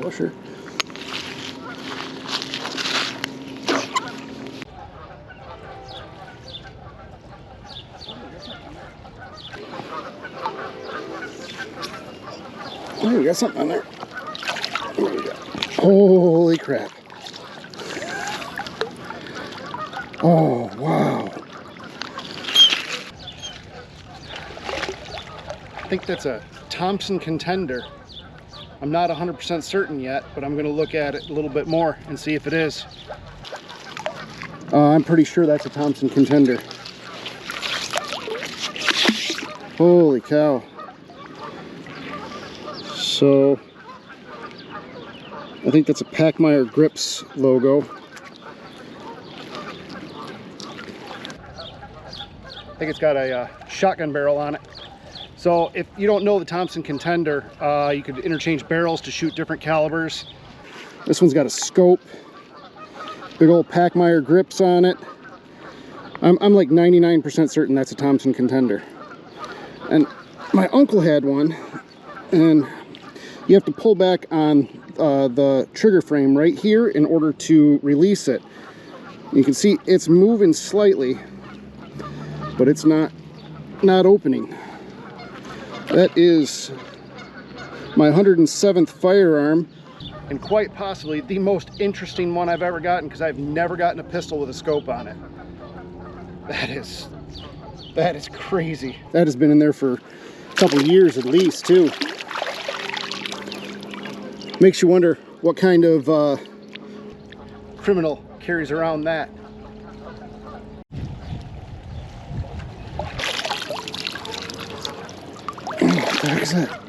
closer. Oh, we got something on there. What do we got? Holy crap. Oh, wow. I think that's a Thompson Contender. I'm not 100% certain yet, but I'm going to look at it a little bit more and see if it is. I'm pretty sure that's a Thompson Contender. Holy cow. So, I think that's a Packmeyer Grips logo. I think it's got a shotgun barrel on it. So if you don't know the Thompson Contender, you could interchange barrels to shoot different calibers. This one's got a scope, big old Packmeyer grips on it. I'm like 99% certain that's a Thompson Contender. And my uncle had one, and you have to pull back on the trigger frame right here in order to release it. You can see it's moving slightly, but it's not opening. That is my 107th firearm, and quite possibly the most interesting one I've ever gotten, because I've never gotten a pistol with a scope on it. That is crazy. That has been in there for a couple years at least, too. Makes you wonder what kind of criminal carries around that. What the heck is that?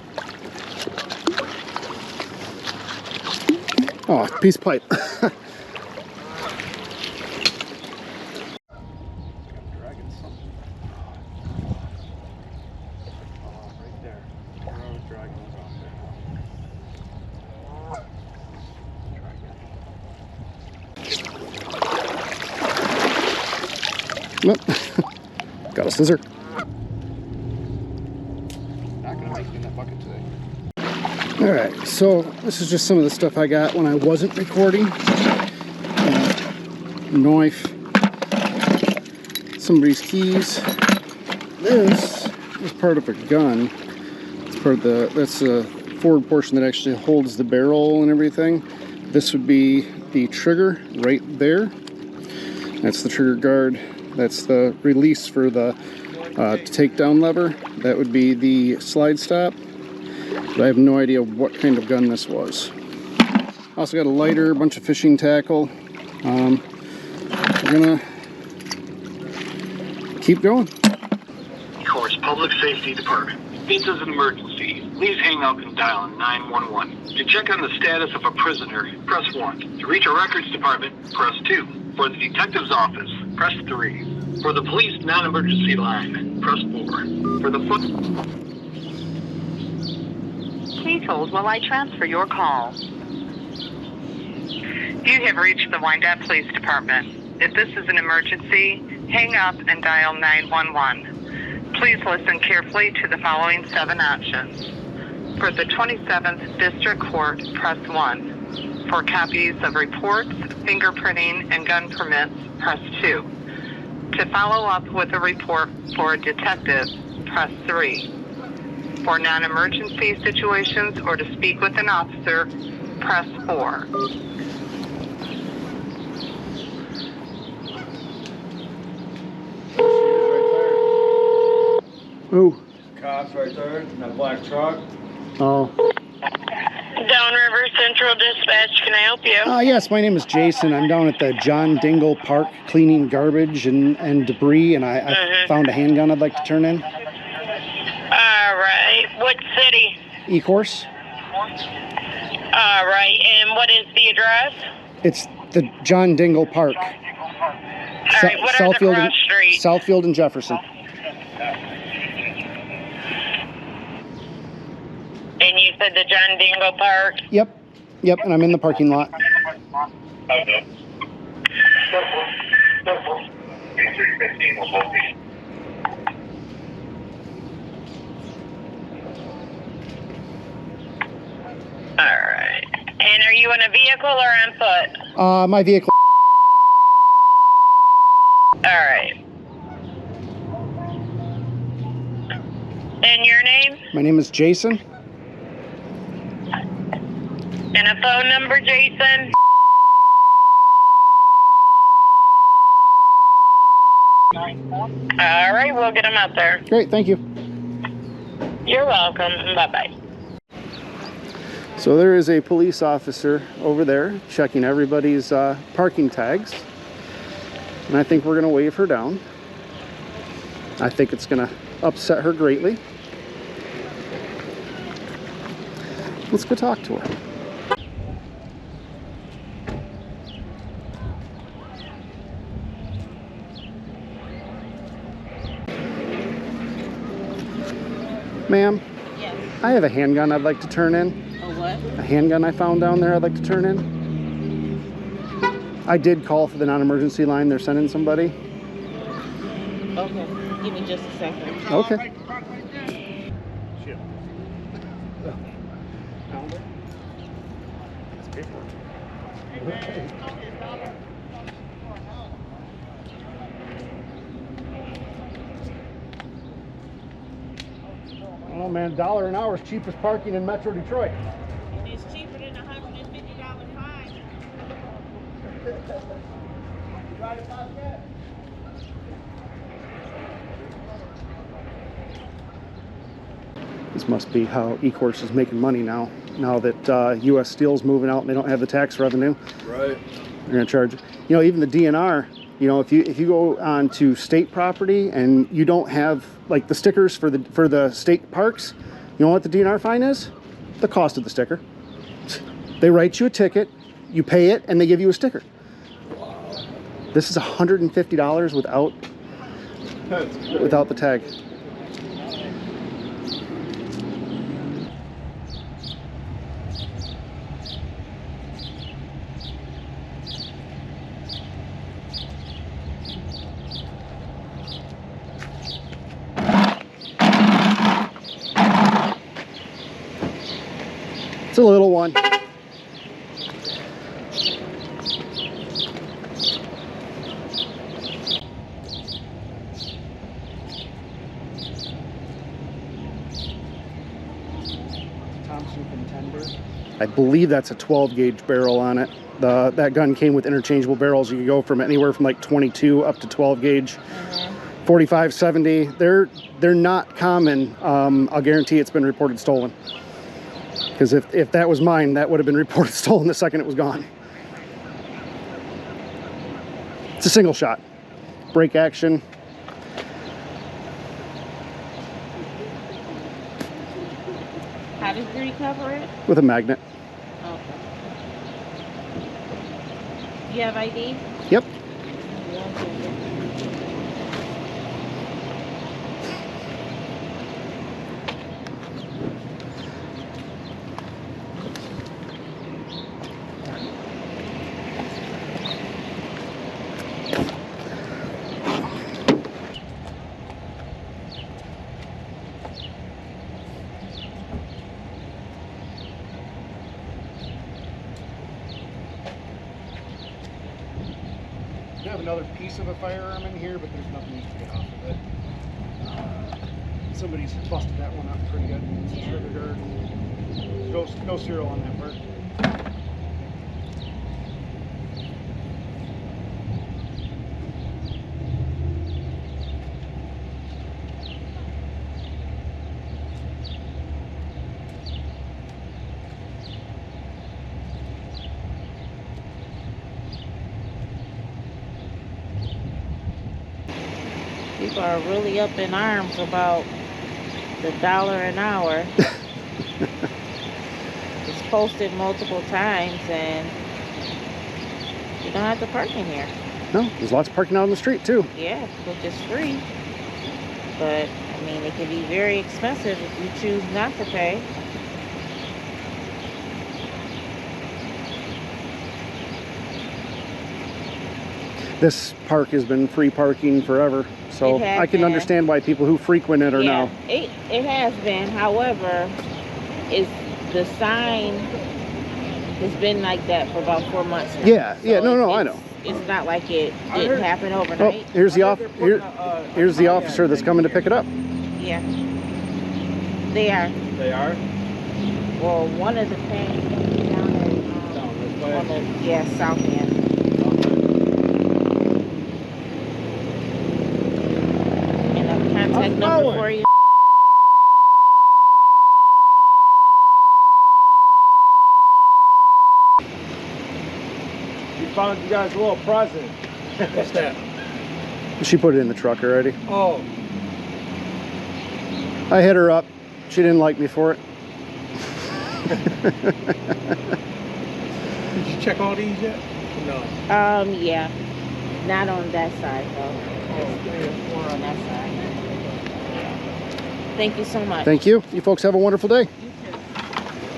Oh, piece of pipe. Got a scissor. Not gonna make it in that bucket today. All right, so this is just some of the stuff I got when I wasn't recording. Knife, somebody's keys. This is part of a gun. It's part of that's the forward portion that actually holds the barrel and everything. This would be the trigger right there. That's the trigger guard. That's the release for the takedown lever. That would be the slide stop. But I have no idea what kind of gun this was. Also got a lighter, a bunch of fishing tackle. We're gonna keep going. Of course, Public Safety Department. This is an emergency. Please hang up and dial 911. To check on the status of a prisoner, press 1. To reach a records department, press 2. For the detective's office, press 3. For the police non-emergency line, press 4. For the Please hold while I transfer your call. You have reached the Wyandotte Police Department. If this is an emergency, hang up and dial 911. Please listen carefully to the following 7 options. For the 27th District Court, press 1. For copies of reports, fingerprinting, and gun permits, press 2. To follow up with a report for a detective, press 3. For non-emergency situations or to speak with an officer, press 4. Oh. Cops right there in that black truck. Oh. Downriver Central Dispatch, can I help you? Yes, my name is Jason. I'm down at the John Dingle Park cleaning garbage and debris, and I found a handgun I'd like to turn in. All right. What city? E-course. All right. And what is the address? It's the John Dingle Park. All right. What are the cross streets? Southfield and Jefferson. And you said the John Dingle Park? Yep, and I'm in the parking lot. Okay. All right. And you in a vehicle or on foot? My vehicle. All right. And your name? My name is Jason. And a phone number, Jason? All right, we'll get them out there. Great, thank you. You're welcome. Bye-bye. So there is a police officer over there checking everybody's parking tags. And I think we're going to wave her down. I think it's going to upset her greatly. Let's go talk to her. Ma'am? Yes. I have a handgun I'd like to turn in. A what? A handgun I found down there I'd like to turn in. I did call for the non-emergency line. They're sending somebody. Okay. Give me just a second. Okay. Oh man, $1 an hour is cheapest parking in Metro Detroit. It's cheaper than a $150 fine. This must be how E-Course is making money now. Now that U.S. Steel's moving out and they don't have the tax revenue. Right. They're gonna charge, you know, even the DNR, you know, if you go on to state property and you don't have like the stickers for the state parks, you know what the DNR fine is? The cost of the sticker. They write you a ticket, you pay it, and they give you a sticker. This is $150 without the tag. It's a little one. Thompson Contender. I believe that's a 12 gauge barrel on it. That gun came with interchangeable barrels. You could go from anywhere from like 22 up to 12 gauge. 45, 70. They're not common. I'll guarantee it's been reported stolen. Because if that was mine, that would have been reported stolen the second it was gone. It's a single shot. Break action. How did you recover it? With a magnet. Okay. You have ID? Yep. I have another piece of a firearm in here, but there's nothing you can get off of it. Somebody's busted that one up pretty good. Trigger guard. No serial on that part. People are really up in arms about the $1 an hour. It's posted multiple times and you don't have to park in here. No, there's lots of parking out on the street too. Yeah, which is free. But, I mean, it can be very expensive if you choose not to pay. This park has been free parking forever, so I can understand why people who frequent it are now. It has been. However, is the sign It's been like that for about 4 months now. Yeah, yeah, no, I it's- know. It's not like it didn't happen Oh, overnight. here's the here's the officer that's coming to pick it up. Yeah. They are. They are? Well, one of the tanks down at Down this way? on the south end. And a contact number for you. We found you guys a little present. What's that? She put it in the truck already. Oh. I hit her up. She didn't like me for it. Did you check all these yet? No. Yeah. Not on that side though. There's 3 or 4 on that side. Yeah. Thank you so much. Thank you. You folks have a wonderful day.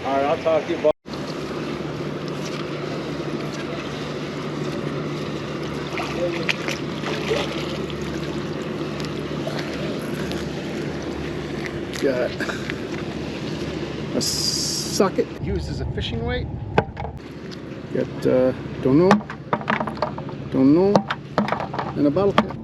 All right, I'll talk to you about. Got a socket used as a fishing weight. Got don't know, and a bottle cap.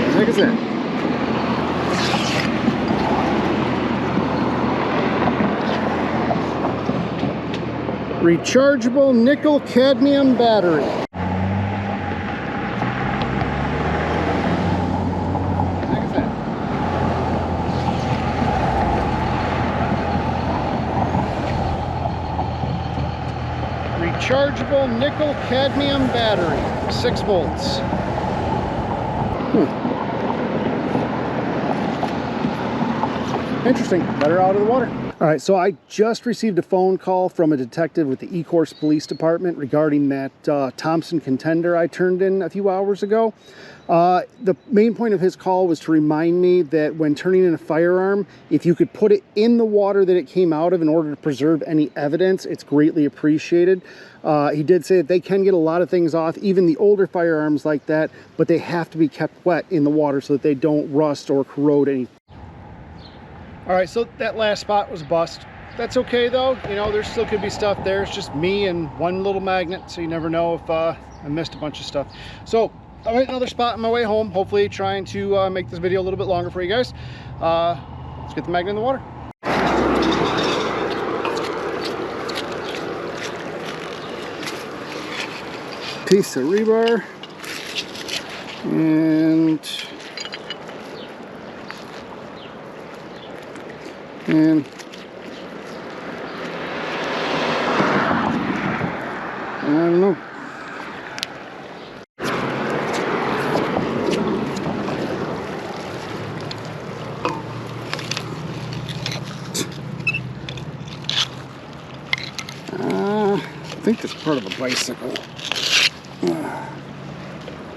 What the heck is that? Rechargeable nickel cadmium battery. Rechargeable nickel cadmium battery, 6 volts. Interesting, better out of the water. All right, so I just received a phone call from a detective with the Ecorse Police Department regarding that Thompson Contender I turned in a few hours ago. The main point of his call was to remind me that when turning in a firearm, if you could put it in the water that it came out of in order to preserve any evidence, it's greatly appreciated. He did say that they can get a lot of things off, even the older firearms like that, but they have to be kept wet in the water so that they don't rust or corrode any. All right, so that last spot was a bust. That's okay though, you know, there still could be stuff there. It's just me and one little magnet, so you never know if I missed a bunch of stuff. So I'll hit another spot on my way home, hopefully trying to make this video a little bit longer for you guys. Let's get the magnet in the water. Piece of rebar and I don't know. I think that's part of a bicycle.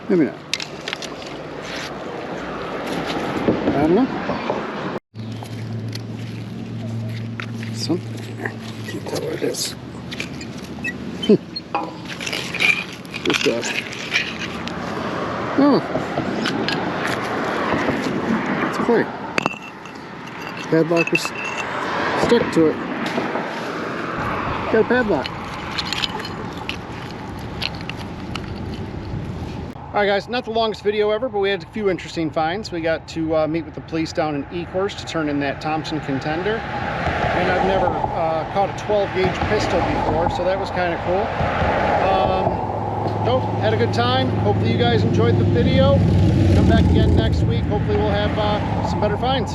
Maybe not. I don't know. Something there. Can't tell what it is. Just oh, it's clay. Padlock was stuck to it. Got a padlock. All right, guys, not the longest video ever, but we had a few interesting finds. We got to meet with the police down in Ecorse to turn in that Thompson Contender. And I've never caught a 12-gauge pistol before, so that was kind of cool. So, had a good time. Hopefully you guys enjoyed the video. Come back again next week. Hopefully we'll have some better finds.